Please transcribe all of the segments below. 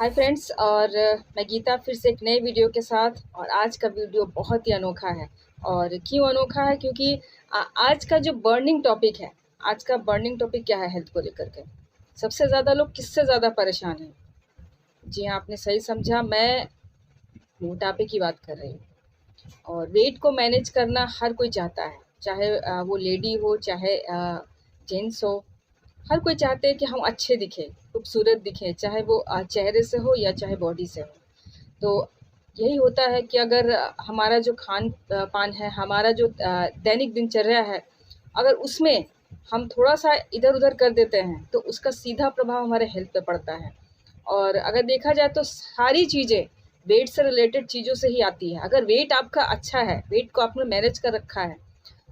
Hi friends और मैं गीता फिर से एक नए वीडियो के साथ। और आज का वीडियो बहुत ही अनोखा है। और क्यों अनोखा है? क्योंकि आज का जो बर्निंग टॉपिक है, आज का बर्निंग टॉपिक क्या है हेल्थ को लेकर के। सबसे ज़्यादा लोग किससे ज़्यादा परेशान हैं? जी हाँ, आपने सही समझा, मैं मोटापे की बात कर रही हूँ। और वेट को मैनेज करना हर कोई चाहता है, चाहे वो लेडी हो चाहे जेंट्स हो। हर कोई चाहते हैं कि हम अच्छे दिखें, खूबसूरत दिखें, चाहे वो चेहरे से हो या चाहे बॉडी से हो। तो यही होता है कि अगर हमारा जो खान-पान है, हमारा जो दैनिक दिनचर्या है, अगर उसमें हम थोड़ा-सा इधर-उधर कर देते हैं, तो उसका सीधा प्रभाव हमारे हेल्थ पे पड़ता है। और अगर देखा जाए तो सारी चीज़ें वेट से रिलेटेड चीज़ों से ही आती है। अगर वेट आपका अच्छा है, वेट को आपने मैनेज कर रखा है,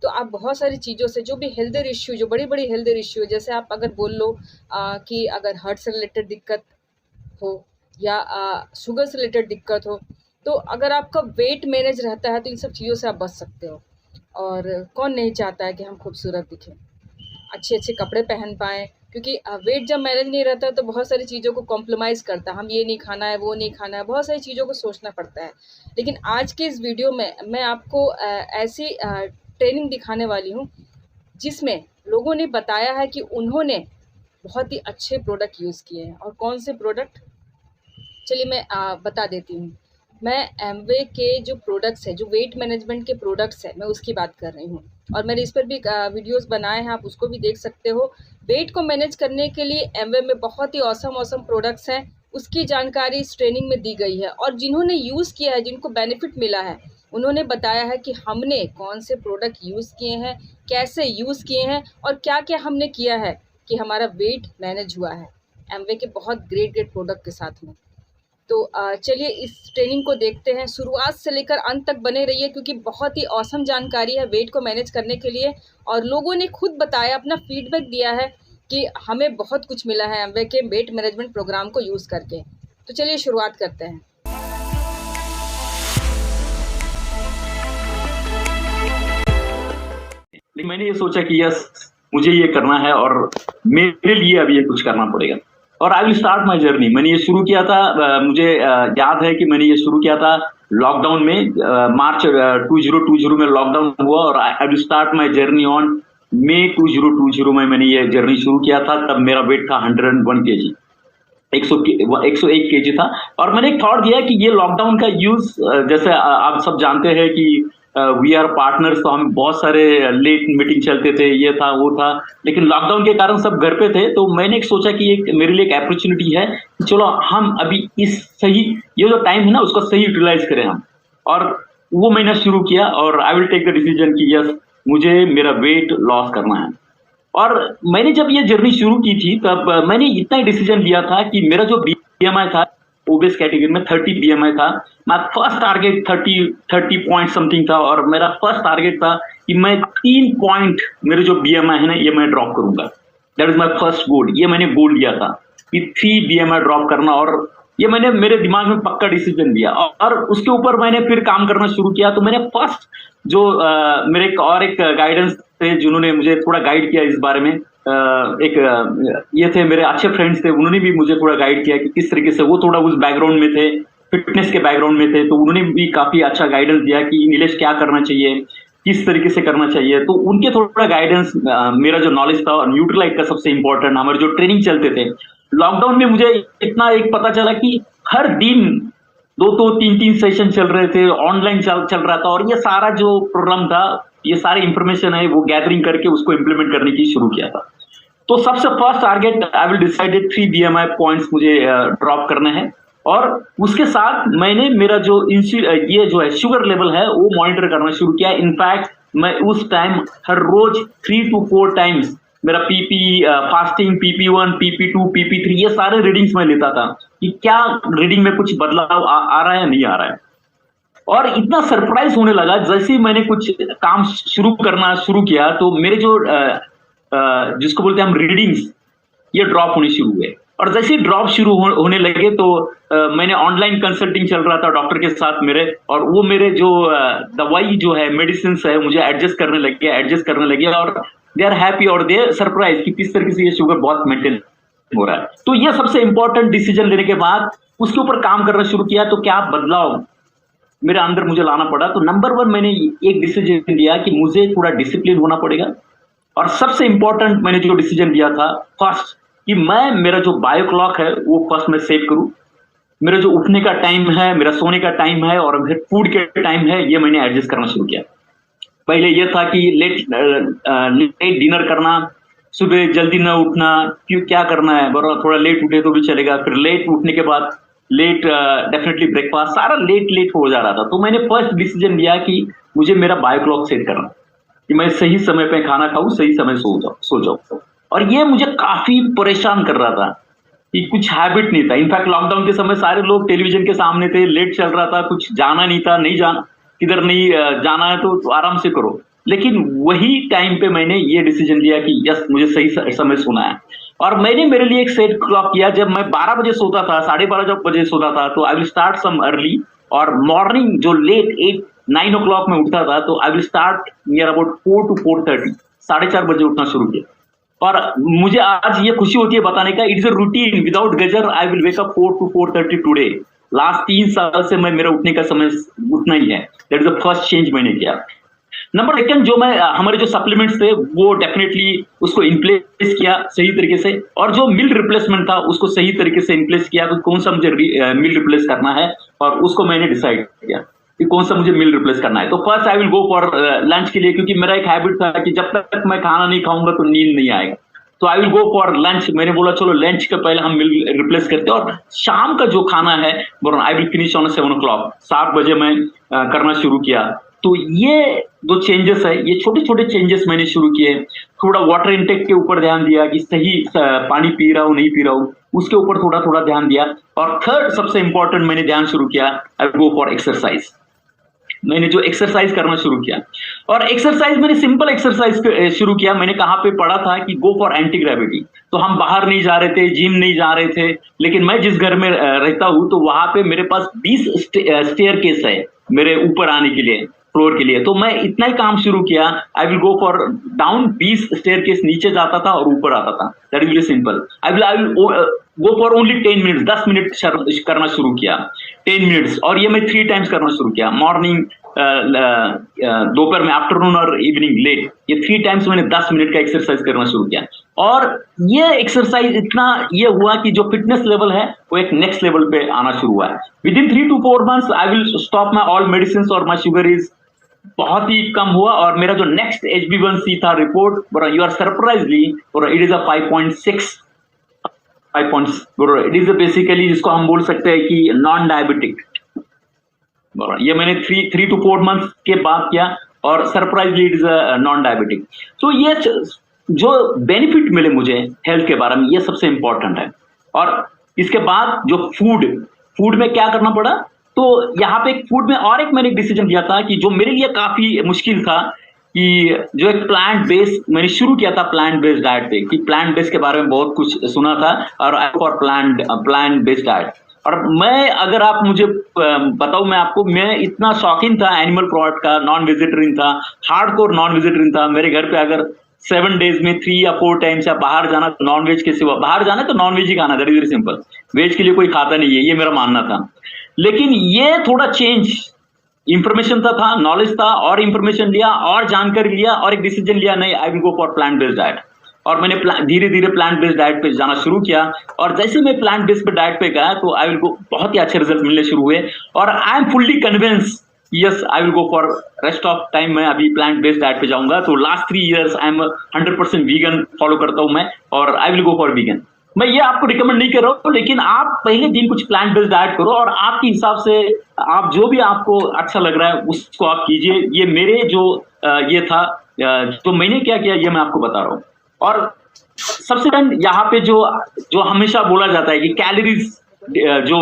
तो आप बहुत सारी चीज़ों से जो भी हेल्थ इश्यू, जो बड़ी-बड़ी हेल्थ इश्यू है, जैसे आप अगर बोल लो कि अगर हार्ट से रिलेटेड दिक्कत हो या शुगर से रिलेटेड दिक्कत हो, तो अगर आपका वेट मैनेज रहता है तो इन सब चीज़ों से आप बच सकते हो। और कौन नहीं चाहता है कि हम खूबसूरत दिखें, अच्छे-अच्छे कपड़े पहन पाएँ, क्योंकि वेट जब मैनेज नहीं रहता है तो बहुत सारी चीज़ों को कॉम्प्रोमाइज़ करता है। हम ये नहीं खाना है, वो नहीं खाना है, बहुत सारी चीज़ों को सोचना पड़ता है। लेकिन आज के इस वीडियो में मैं आपको ऐसी ट्रेनिंग दिखाने वाली हूँ, जिसमें लोगों ने बताया है कि उन्होंने बहुत ही अच्छे प्रोडक्ट यूज़ किए हैं। और कौन से प्रोडक्ट, चलिए मैं बता देती हूँ। मैं एमवे के जो प्रोडक्ट्स हैं, जो वेट मैनेजमेंट के प्रोडक्ट्स हैं, मैं उसकी बात कर रही हूँ। और मैंने इस पर भी वीडियोज़ बनाए हैं, आप उसको भी देख सकते हो। वेट को मैनेज करने के लिए एमवे में बहुत ही ऑसम प्रोडक्ट्स हैं, उसकी जानकारी इस ट्रेनिंग में दी गई है। और जिन्होंने यूज़ किया है, जिनको बेनिफिट मिला है, उन्होंने बताया है कि हमने कौन से प्रोडक्ट यूज़ किए हैं, कैसे यूज़ किए हैं और क्या-क्या हमने किया है कि हमारा वेट मैनेज हुआ है, एमवे के बहुत ग्रेट प्रोडक्ट के साथ में। तो चलिए इस ट्रेनिंग को देखते हैं, शुरुआत से लेकर अंत तक बने रहिए, क्योंकि बहुत ही ऑसम जानकारी है वेट को मैनेज करने के लिए। और लोगों ने खुद बताया, अपना फीडबैक दिया है कि हमें बहुत कुछ मिला है एमवे के वेट मैनेजमेंट प्रोग्राम को यूज़ करके। तो चलिए शुरुआत करते हैं। लेकिन मैंने ये सोचा कि यस, मुझे ये करना है और मेरे लिए अब ये कुछ करना पड़ेगा और I will start my journey. मैंने ये शुरू किया था, मुझे याद है कि मैंने ये शुरू किया था लॉकडाउन में, मार्च 2020 में लॉकडाउन हुआ और I will start my journey on May 2020 में मैंने ये जर्नी शुरू किया था। तब मेरा वेट था 101 केजी, 101 केजी था। और मैंने एक थॉट दिया कि ये लॉकडाउन का यूज, जैसे आप सब जानते हैं कि वी आर पार्टनर्स, तो हम बहुत सारे लेट मीटिंग चलते थे, ये था वो था, लेकिन लॉकडाउन के कारण सब घर पे थे। तो मैंने एक सोचा कि एक मेरे लिए एक अपॉर्चुनिटी है, चलो हम अभी इस सही, ये जो टाइम है ना उसका सही यूटिलाइज करें हम। और वो मैंने शुरू किया और I will take the decision कि यस, मुझे मेरा वेट लॉस करना है। और मैंने जब ये जर्नी शुरू की थी तब मैंने इतना ही डिसीजन लिया था कि मेरा जो बीएमआई था, ओबेस कैटेगरी में 30 बीएमआई था। मैं फर्स्ट टारगेट 30 पॉइंट समथिंग था और मेरा फर्स्ट टारगेट था कि मैं 3 पॉइंट मेरे जो बीएमआई है ना ये मैं ड्रॉप करूंगा। That is my first goal. ये मैंने गोल लिया था कि 3 बीएमआई ड्रॉप करना, और ये मैंने मेरे दिमाग में पक्का डिसीजन लिया और उसके ऊपर मैंने फिर काम करना शुरू किया। तो मैंने फर्स्ट जो मेरे एक गाइडेंस थे जिन्होंने मुझे थोड़ा गाइड किया इस बारे में, ये थे मेरे अच्छे फ्रेंड्स थे, उन्होंने भी मुझे थोड़ा गाइड किया कि किस तरीके से, वो थोड़ा उस बैकग्राउंड में थे, फिटनेस के बैकग्राउंड में थे, तो उन्होंने भी काफी अच्छा गाइडेंस दिया कि नीलेश क्या करना चाहिए, किस तरीके से करना चाहिए। तो उनके थोड़ा गाइडेंस, मेरा जो नॉलेज था और न्यूट्रलाइट का सबसे इंपॉर्टेंट, हमारे जो ट्रेनिंग चलते थे लॉकडाउन में, मुझे इतना एक पता चला कि हर दिन 2-3 सेशन चल रहे थे, ऑनलाइन चल रहा था, और ये सारा जो प्रोग्राम था, ये सारी इंफॉर्मेशन है वो गैदरिंग करके उसको इम्प्लीमेंट करने की शुरू किया था। तो सबसे first target I will decided 3 BMI points मुझे ड्रॉप करना है। और उसके साथ मैंने मेरा जो ये जो है शुगर लेवल है वो मॉनिटर करना शुरू किया। इनफैक्ट मैं उस टाइम हर रोज 3 to 4 टाइम्स मेरा PP fasting, PP1, PP2, PP3 ये सारे रीडिंग्स मैं लेता था कि क्या रीडिंग में कुछ बदलाव आ रहा है या नहीं आ रहा है। और इतना सरप्राइज होने लगा, जैसे ही मैंने कुछ काम करना शुरू किया तो मेरे जो जिसको बोलते हैं हम रीडिंग्स, ये ड्रॉप होने शुरू हुए। और जैसे ही ड्रॉप शुरू होने लगे तो मैंने ऑनलाइन कंसल्टिंग चल रहा था डॉक्टर के साथ मेरे, और वो मेरे जो दवाई जो है, मेडिसिन है, मुझे एडजस्ट करने लगे और दे आर हैप्पी और दे सरप्राइज कि किस तरीके से ये शुगर बहुत मेंटेन हो रहा है। तो ये सबसे इंपॉर्टेंट डिसीजन लेने के बाद उसके ऊपर काम करना शुरू किया, तो क्या बदलाव मेरे अंदर मुझे लाना पड़ा। तो नंबर 1 मैंने एक डिसीजन लिया कि मुझे थोड़ा डिसिप्लिन होना पड़ेगा। और सबसे इंपॉर्टेंट मैंने जो डिसीजन लिया था फर्स्ट, कि मैं मेरा जो बायो क्लॉक है वो फर्स्ट मैं सेव करूं। मेरा जो उठने का टाइम है, मेरा सोने का टाइम है और फिर फूड के टाइम है, ये मैंने एडजस्ट करना शुरू किया। पहले ये था कि लेट डिनर करना, सुबह जल्दी न उठना, क्यों क्या करना है, बराबर थोड़ा लेट उठे तो भी चलेगा, फिर लेट उठने के बाद लेट डेफिनेटली ब्रेकफास्ट, सारा लेट लेट हो जा रहा था। तो मैंने फर्स्ट डिसीजन लिया कि मुझे मेरा बायो क्लॉक सेट करना, कि मैं सही समय पे खाना खाऊं, सही समय सो जाऊं। और ये मुझे काफी परेशान कर रहा था कि कुछ हैबिट नहीं था। इनफैक्ट लॉकडाउन के समय सारे लोग टेलीविजन के सामने थे, लेट चल रहा था, कुछ जाना नहीं था, नहीं जाना, किधर नहीं जाना है तो आराम से करो। लेकिन वही टाइम पे मैंने ये डिसीजन लिया कि यस, मुझे सही समय सोना है। और मैंने मेरे लिए एक सेट क्लॉक किया। जब मैं 12 बजे सोता था, 12:30 बजे सोता था, तो I will start some early. और मॉर्निंग जो लेट 8-9 ओ क्लॉक में उठता था, तो I will start near about 4 to 4:30, 4:30 बजे उठना शुरू किया। और मुझे आज ये खुशी होती है बताने का, it is a routine without गजर। I will wake up 4 to 4:30 today. Last 3 साल से मैं मेरा उठने का समय उतना ही है। That is the first change मैंने किया। नंबर सेकंड, जो मैं हमारे जो सप्लीमेंट्स थे वो डेफिनेटली उसको इनप्लेस किया सही तरीके से। और जो मिल रिप्लेसमेंट था उसको सही तरीके से इनप्लेस किया। तो कौन सा मुझे मिल रिप्लेस करना है और उसको मैंने डिसाइड किया कि कौन सा मुझे मिल रिप्लेस करना है। तो first I will go for lunch के लिए, क्योंकि मेरा एक हैबिट था कि जब तक मैं खाना नहीं खाऊंगा तो नींद नहीं आएगा। तो I will go for lunch. मैंने बोला चलो लंच के पहले हम मिल रिप्लेस करते हैं। और शाम का जो खाना है I will finish on 7 o'clock, 7 बजे मैं करना शुरू किया। तो ये जो चेंजेस है, ये छोटे छोटे चेंजेस मैंने शुरू किए। थोड़ा वाटर इंटेक के ऊपर ध्यान दिया कि सही पानी पी रहा हूँ नहीं पी रहा हूँ, उसके ऊपर थोड़ा थोड़ा ध्यान दिया। और थर्ड सबसे इंपॉर्टेंट मैंने ध्यान शुरू किया, I will go for exercise. मैंने जो एक्सरसाइज करना शुरू किया, और एक्सरसाइज मैंने सिंपल एक्सरसाइज शुरू किया। मैंने कहाँ पे पढ़ा था कि गो फॉर एंटी ग्रेविटी। तो हम बाहर नहीं जा रहे थे, जिम नहीं जा रहे थे, लेकिन मैं जिस घर में रहता हूँ तो वहां पे मेरे पास 20 स्टेयर केस है मेरे ऊपर आने के लिए, फ्लोर के लिए। तो मैं इतना ही काम शुरू किया, I will go for down 20 staircase, नीचे जाता था और ऊपर आता था। That is very simple. I will go for only 10 minutes, 10 minute करना शुरू किया, 10 मिनट्स। और ये मैं 3 टाइम्स करना शुरू किया, मॉर्निंग, दोपहर में, आफ्टरनून और इवनिंग लेट। ये 3 टाइम्स मैंने 10 मिनट का एक्सरसाइज करना शुरू किया। और ये एक्सरसाइज इतना ये हुआ कि जो फिटनेस लेवल है वो एक नेक्स्ट लेवल पे आना शुरू हुआ है। With in 3 to 4 months I will stop my all medicine और माई शुगर इज बहुत ही कम हुआ। और मेरा जो नेक्स्ट HbA1c था report, you are surprisingly, it is a 5.6। It is basically जिसको हम बोल सकते हैं कि नॉन डायबिटिक। ये मैंने 3 to 4 months के बाद किया, और सरप्राइजली it is a non diabetic. तो ये जो बेनिफिट मिले मुझे हेल्थ के बारे में, ये सबसे इंपॉर्टेंट है। और इसके बाद जो फूड में क्या करना पड़ा, तो यहाँ पे फूड में और एक मैंने डिसीजन लिया था कि जो मेरे लिए काफी मुश्किल था, कि जो एक प्लांट बेस्ड मैंने शुरू किया था, प्लांट बेस्ड डाइट पे, कि प्लांट बेस्ड के बारे में बहुत कुछ सुना था और फॉर प्लांट बेस्ड डाइट। और मैं, अगर आप मुझे बताऊं, मैं आपको, मैं इतना शौकीन था एनिमल प्रोडक्ट का, नॉन वेजिटेरियन था, हार्डकोर नॉन वेजिटेरियन था। मेरे घर पे अगर 7 days में 3 या 4 टाइम्स या बाहर जाना, तो नॉन वेज के सिवा बाहर जाना तो नॉन वेज ही खाना, that is very simple. Veg के लिए कोई खाता नहीं है, ये मेरा मानना था। लेकिन ये थोड़ा चेंज, इंफॉर्मेशन था, नॉलेज था, और इंफॉर्मेशन लिया और जानकारी लिया और एक डिसीजन लिया, नहीं, आई will go for plant based diet. और मैंने धीरे धीरे प्लांट बेस्ड डाइट पे जाना शुरू किया। और जैसे मैं प्लांट बेस्ड पे डाइट पे गया, तो आई विल गो, बहुत ही अच्छे रिजल्ट मिलने शुरू हुए। और I am fully convince, yes, I will go for rest of time मैं अभी प्लांट बेस्ड डाइट पे जाऊंगा। तो last 3 years I am 100% vegan follow करता हूं मैं, और I will go for vegan. मैं ये आपको रिकमेंड नहीं कर रहा हूँ, लेकिन आप पहले दिन कुछ प्लांट बेस्ड डाइट करो, और आपके हिसाब से आप जो भी आपको अच्छा लग रहा है उसको आप कीजिए। ये मेरे जो ये था, तो मैंने क्या किया ये मैं आपको बता रहा हूँ। और सबसे पहले यहाँ पे जो हमेशा बोला जाता है कि कैलोरीज जो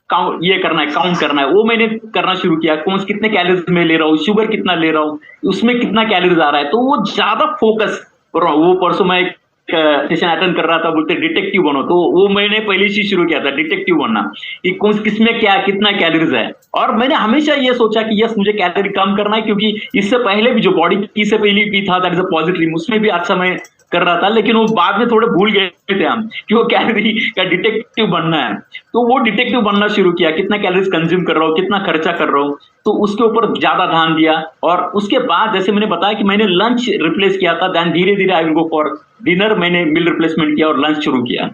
काउंट ये करना है, काउंट करना है, वो मैंने करना शुरू किया। कितने कैलोरीज में ले रहा हूँ, शुगर कितना ले रहा हूँ, उसमें कितना कैलोरीज आ रहा है, तो वो ज्यादा फोकस कर रहा हूँ। वो परसों मैं एक सेशन अटेंड कर रहा था, बोलते डिटेक्टिव बनो, तो वो मैंने पहले से शुरू किया था, डिटेक्टिव बनना, कि किसमें क्या कितना कैलोरीज है। और मैंने हमेशा ये सोचा कि यस, मुझे कैलोरी कम करना है, क्योंकि इससे पहले भी जो बॉडी की से पहले भी था, दैट इज अ पॉजिटिव, उसमें भी अच्छा मैं कर रहा था, लेकिन वो बाद में थोड़े भूल गए थे हम कि वो कैलोरी का डिटेक्टिव बनना है। तो वो डिटेक्टिव बनना शुरू किया, कितना कैलोरीज कंज्यूम कर रहा हूँ, कितना खर्चा कर रहा हूँ, तो उसके ऊपर ज्यादा ध्यान दिया। और उसके बाद जैसे मैंने बताया कि मैंने लंच रिप्लेस किया था, देन धीरे धीरे आई विल गो फॉर डिनर, मैंने मील रिप्लेसमेंट किया और लंच शुरू किया।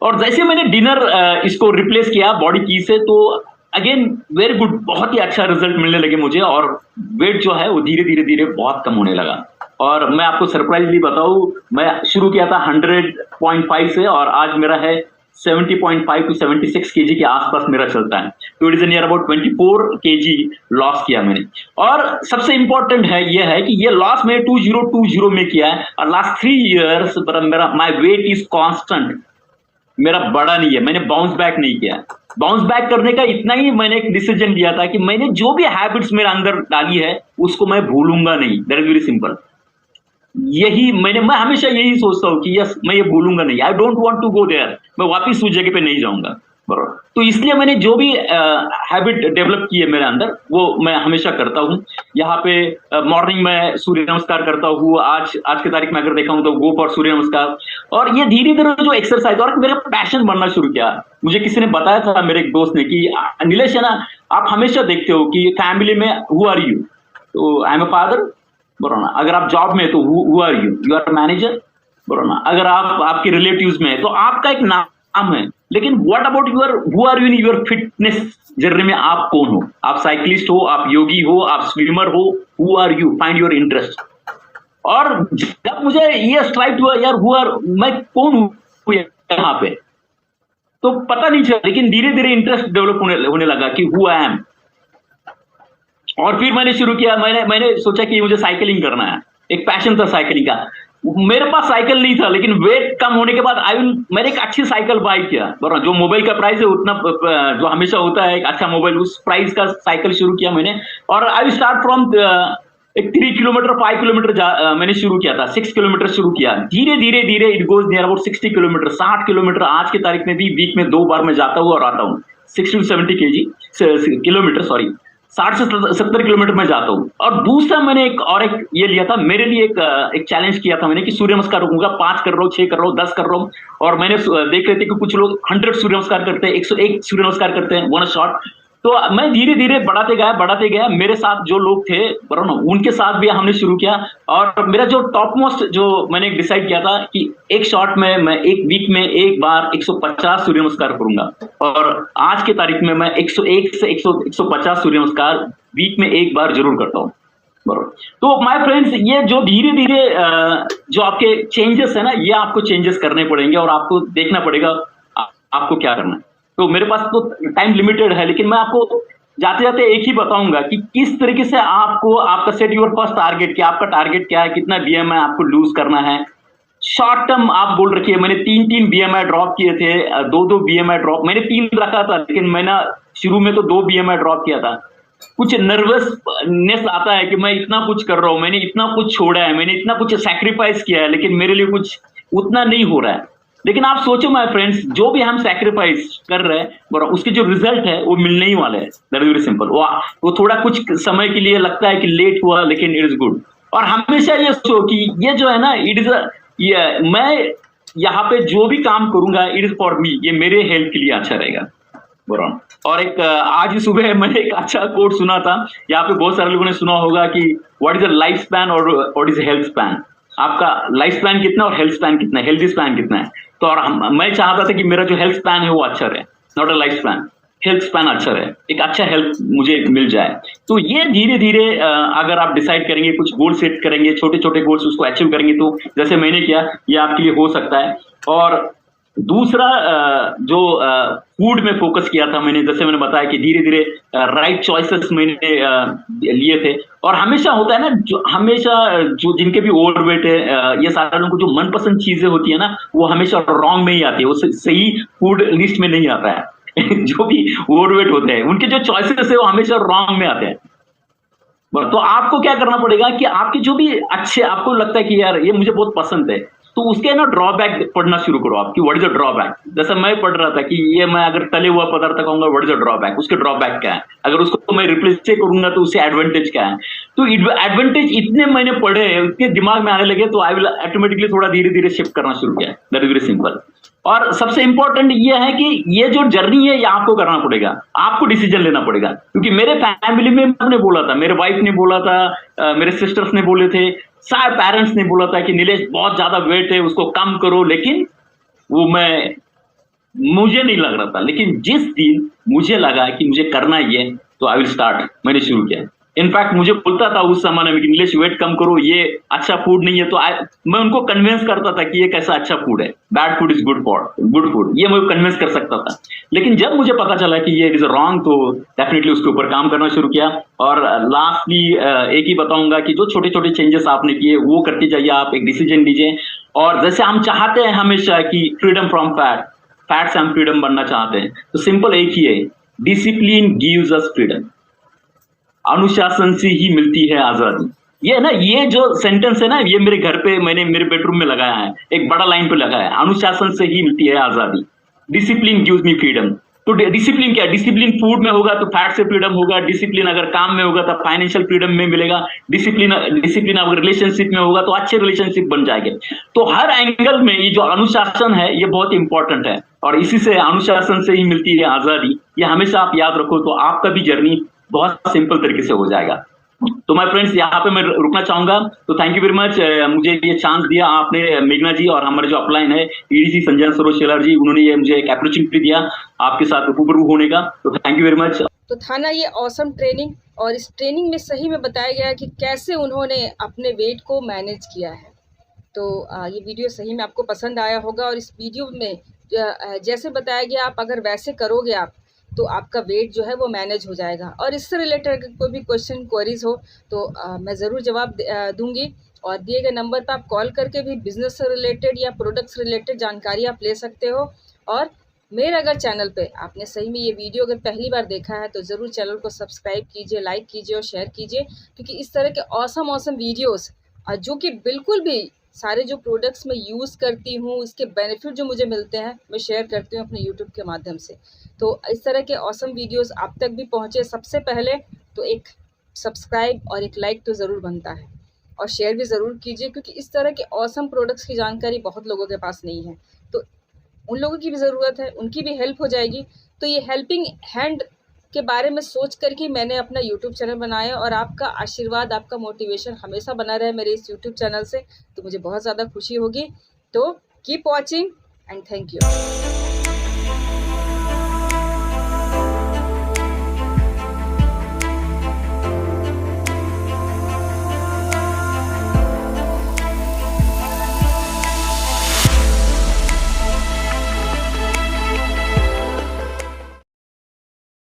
और जैसे मैंने डिनर इसको रिप्लेस किया बॉडी की से, तो अगेन वेरी गुड, बहुत ही अच्छा रिजल्ट मिलने लगे मुझे, और वेट जो है वो धीरे धीरे धीरे बहुत कम होने लगा। और मैं आपको सरप्राइजली बताऊं, मैं शुरू किया था 100.5 से, और आज मेरा है 70.5 to 76 केजी के आसपास मेरा चलता है। तो it is near about 24 KG loss किया मैंने। और सबसे इंपॉर्टेंट है ये है कि ये लॉस मैंने 2020 में किया है, और लास्ट 3 ईयर्स मेरा माई वेट इज कॉन्स्टेंट, मेरा बड़ा नहीं है, मैंने बाउंस बैक नहीं किया। बाउंस बैक करने का इतना ही मैंने एक डिसीजन लिया था कि मैंने जो भी हैबिट्स मेरे अंदर डाली है उसको मैं भूलूंगा नहीं। That is very simple. मैं हमेशा यही सोचता हूँ कि यस, मैं ये भूलूंगा नहीं, I don't want to go there, मैं वापस उस जगह पे नहीं जाऊंगा, बराबर। तो इसलिए मैंने जो भी हैबिट डेवलप की है मेरे अंदर, वो मैं हमेशा करता हूँ। यहाँ पे मॉर्निंग में सूर्य नमस्कार करता हूँ, आज की तारीख में अगर देखा हूँ तो गो फॉर सूर्य नमस्कार। और ये धीरे धीरे जो एक्सरसाइज और मेरा पैशन बनना शुरू किया। मुझे किसी ने बताया था, मेरे एक दोस्त ने, कि नीलेश है ना, आप हमेशा देखते हो कि फैमिली में हु आर यू, तो आई एम अ फादर, बरो ना। अगर आप जॉब में तो who are you, you are manager, बरो ना। अगर आप आपके रिलेटिव्स में तो आपका एक नाम है, लेकिन what about your, who are you in your fitness journey में, आप कौन हो? आप साइकिलिस्ट हो, आप योगी हो, आप स्विमर हो, who are you, find your interest. और जब मुझे ये स्ट्राइक हुआ, यार मैं कौन हूं यहाँ पे, तो पता नहीं चला, लेकिन धीरे धीरे इंटरेस्ट डेवलप होने लगा कि हु आई एम। और फिर मैंने शुरू किया, मैंने सोचा कि मुझे साइकिलिंग करना है, एक पैशन था साइकिलिंग का। मेरे पास साइकिल नहीं था, लेकिन वेट कम होने के बाद मैंने एक अच्छी साइकिल बाय किया, बराबर। जो मोबाइल का प्राइस है उतना जो हमेशा होता है, एक अच्छा मोबाइल, उस प्राइस का साइकिल शुरू किया मैंने। और आई स्टार्ट फ्रॉम एक 3 किलोमीटर 5 किलोमीटर मैंने शुरू किया था, 6 किलोमीटर शुरू किया, धीरे धीरे धीरे it goes near about 60 kilometre, 60 kilometre. आज की तारीख में भी वीक में 2 बार मैं जाता हूँ और आता हूँ, 60 to 70 किलोमीटर, सॉरी 60 से 70 किलोमीटर में जाता हूँ। और दूसरा मैंने एक ये लिया था, मेरे लिए एक चैलेंज किया था मैंने कि सूर्य नमस्कार रखूंगा, 5 कर रहा हूँ, 6 कर रहा हूँ, 10 कर रहा हूँ। और मैंने देख रहे थे कि कुछ लोग 100 सूर्य नमस्कार करते हैं, 101 सूर्य नमस्कार करते हैं, वन शॉट। तो मैं धीरे धीरे बढ़ाते गया। मेरे साथ जो लोग थे, बराबर ना, उनके साथ भी हमने शुरू किया। और मेरा जो टॉप मोस्ट जो मैंने डिसाइड किया था कि एक शॉट में मैं एक वीक में एक बार 150 सूर्य नमस्कार करूंगा। और आज के तारीख में मैं 101 से 150 सूर्य नमस्कार वीक में एक बार जरूर करता हूँ, बराबर। तो माय फ्रेंड्स, ये जो धीरे धीरे जो आपके चेंजेस है ना, ये आपको चेंजेस करने पड़ेंगे, और आपको देखना पड़ेगा आपको क्या करना है। तो मेरे पास तो टाइम लिमिटेड है, लेकिन मैं आपको जाते जाते एक ही बताऊंगा कि किस तरीके से आपका सेट योर फर्स्ट टारगेट, कि आपका टारगेट क्या है, कितना बीएमआई आपको लूज करना है। शॉर्ट टर्म आप बोल रखिए, मैंने 3 बीएमआई ड्रॉप किए थे, 2 बीएमआई ड्रॉप, मैंने 3 रखा था, लेकिन मैंने शुरू में तो 2 बीएमआई ड्रॉप किया था। कुछ नर्वसनेस आता है कि मैं इतना कुछ कर रहा हूं, मैंने इतना कुछ छोड़ा है, मैंने इतना कुछ सैक्रिफाइस किया है, लेकिन मेरे लिए कुछ उतना नहीं हो रहा है। लेकिन आप सोचो माय फ्रेंड्स, जो भी हम सैक्रिफाइस कर रहे हैं, उसके जो रिजल्ट है वो मिलने ही वाले हैं। That is very simple. वो थोड़ा कुछ समय के लिए लगता है कि लेट हुआ, लेकिन इट इज गुड। और हमेशा ये सोचो कि ये जो है ना, इट इज मैं यहाँ पे जो भी काम करूंगा, इट इज फॉर मी, ये मेरे हेल्थ के लिए अच्छा रहेगा, बराबर। और एक आज सुबह मैंने एक अच्छा कोट सुना था, यहाँ पे बहुत सारे लोगों ने सुना होगा कि what is a life span और व्हाट इज हेल्थ स्पैन। आपका लाइफ स्पैन कितना और हेल्थ स्पैन कितना है, हेल्थ स्पैन कितना है। तो और मैं चाहता था कि मेरा जो हेल्थ स्पैन है वो अच्छा रहे, not a life span, health span अच्छा रहे, एक अच्छा हेल्थ मुझे मिल जाए। तो ये धीरे धीरे अगर आप डिसाइड करेंगे, कुछ गोल सेट करेंगे, छोटे छोटे गोल्स उसको अचीव करेंगे, तो जैसे मैंने किया, ये आपके लिए हो सकता है। और दूसरा जो फूड में फोकस किया था मैंने, जैसे मैंने बताया कि धीरे धीरे राइट चॉइसेस मैंने लिए थे। और हमेशा होता है ना, जो जिनके भी ओवरवेट है, ये सारे लोगों को जो मनपसंद चीजें होती है ना, वो हमेशा रॉन्ग में ही आती है, वो सही फूड लिस्ट में नहीं आता है। जो भी ओवरवेट होते हैं, उनके जो चॉइसेस है वो हमेशा रॉन्ग में आते हैं। तो आपको क्या करना पड़ेगा कि आपके जो भी अच्छे आपको लगता है कि यार ये मुझे बहुत पसंद है, तो उसके ना ड्रॉबैक पढ़ना शुरू करो आपकी, व्हाट इज अ ड्रॉबैक। जैसे मैं पढ़ रहा था कि ये मैं अगर तले हुआ पदार्थ खाऊंगा, व्हाट इज अ ड्रॉबैक, उसके ड्रॉबैक क्या है, अगर उसको मैं रिप्लेस करूंगा तो उससे एडवांटेज क्या है। तो एडवांटेज इतने मैंने पढ़े, इतने दिमाग में आने लगे, तो आई विल ऑटोमेटिकली थोड़ा धीरे धीरे शिफ्ट करना शुरू किया। That is very simple. और सबसे इंपॉर्टेंट ये है कि ये जो जर्नी है ये आपको करना पड़ेगा, आपको डिसीजन लेना पड़ेगा। क्योंकि मेरे फैमिली में ने बोला था, मेरे वाइफ ने बोला था, मेरे सिस्टर्स ने बोले थे, सारे पेरेंट्स ने बोला था कि नीलेश बहुत ज्यादा वेट है, उसको कम करो, लेकिन वो मुझे नहीं लग रहा था। लेकिन जिस दिन मुझे लगा कि मुझे करना ही है, तो आई विल स्टार्ट, मैंने शुरू किया। इनफैक्ट मुझे बोलता था उस समय में कि नीलेश वेट कम करो, ये अच्छा फूड नहीं है, तो मैं उनको कन्विंस करता था कि ये कैसा अच्छा फूड है, bad food is good food, ये मैं कन्विंस कर सकता था। लेकिन जब मुझे पता चला कि ये इज रॉन्ग, तो डेफिनेटली उसके ऊपर काम करना शुरू किया। और लास्टली एक ही बताऊंगा कि जो छोटे छोटे चेंजेस आपने किए वो करते जाइए, आप एक डिसीजन लीजिए। और जैसे हम चाहते हैं हमेशा कि फ्रीडम फ्रॉम फैट से हम फ्रीडम बनना चाहते हैं, तो सिंपल एक ही है, डिसिप्लिन गिव्स अस फ्रीडम। अनुशासन से ही मिलती है आजादी। ये ना, ये जो सेंटेंस है ना, ये मेरे घर पे मैंने मेरे बेडरूम में लगाया है, एक बड़ा लाइन पे लगाया है, अनुशासन से ही मिलती है आजादी, डिसिप्लिन गिव्स मी फ्रीडम। तो डिसिप्लिन क्या है? डिसिप्लिन फूड में होगा तो फैट से फ्रीडम होगा, डिसिप्लिन अगर काम में होगा तो फाइनेंशियल फ्रीडम में मिलेगा, डिसिप्लिन अगर रिलेशनशिप में होगा तो अच्छे रिलेशनशिप बन जाएंगे। तो हर एंगल में ये जो अनुशासन है ये बहुत इंपॉर्टेंट है, और इसी से अनुशासन से ही मिलती है आजादी। ये हमेशा आप याद रखो, तो आपका भी जर्नी बहुत सिंपल तरीके से हो जाएगा। तो माय फ्रेंड्स, यहाँ पे मैं रुकना चाहूंगा। तो थैंक यू वेरी मच, मुझे ये चांस दिया आपने, मेघना जी, और हमारे जो अपलाइन है ईडीसी संजय सरोज शेलार जी, उन्होंने ये मुझे एक अपॉर्चुनिटी दिया आपके साथ रूबरू होने का। तो थैंक यू वेरी मच। तो था ना ये ऑसम ट्रेनिंग, और इस ट्रेनिंग में सही में बताया गया है कि कैसे उन्होंने अपने वेट को मैनेज किया है। तो ये वीडियो सही में आपको पसंद आया होगा, और इस वीडियो में जैसे बताया गया, आप अगर वैसे करोगे आप, तो आपका वेट जो है वो मैनेज हो जाएगा। और इससे रिलेटेड अगर कोई भी क्वेश्चन क्वेरीज हो तो मैं ज़रूर जवाब दूंगी, और दिए गए नंबर पर आप कॉल करके भी बिज़नेस से रिलेटेड या प्रोडक्ट्स रिलेटेड जानकारी आप ले सकते हो। और मेरे अगर चैनल पे आपने सही में ये वीडियो अगर पहली बार देखा है तो ज़रूर चैनल को सब्सक्राइब कीजिए, लाइक कीजिए और शेयर कीजिए, क्योंकि इस तरह के ऑसम वीडियोज़ जो कि बिल्कुल भी सारे जो प्रोडक्ट्स मैं यूज़ करती हूँ उसके बेनिफिट जो मुझे मिलते हैं मैं शेयर करती हूँ अपने यूट्यूब के माध्यम से। तो इस तरह के ऑसम वीडियोस आप तक भी पहुँचे सबसे पहले तो एक सब्सक्राइब और एक लाइक तो ज़रूर बनता है, और शेयर भी ज़रूर कीजिए, क्योंकि इस तरह के ऑसम प्रोडक्ट्स की जानकारी बहुत लोगों के पास नहीं है। तो उन लोगों की भी ज़रूरत है, उनकी भी हेल्प हो जाएगी। तो ये हेल्पिंग हैंड के बारे में सोच करके मैंने अपना यूट्यूब चैनल बनाया, और आपका आशीर्वाद, आपका मोटिवेशन हमेशा बना रहे मेरे इस यूट्यूब चैनल से, तो मुझे बहुत ज़्यादा खुशी होगी। तो keep watching and thank you.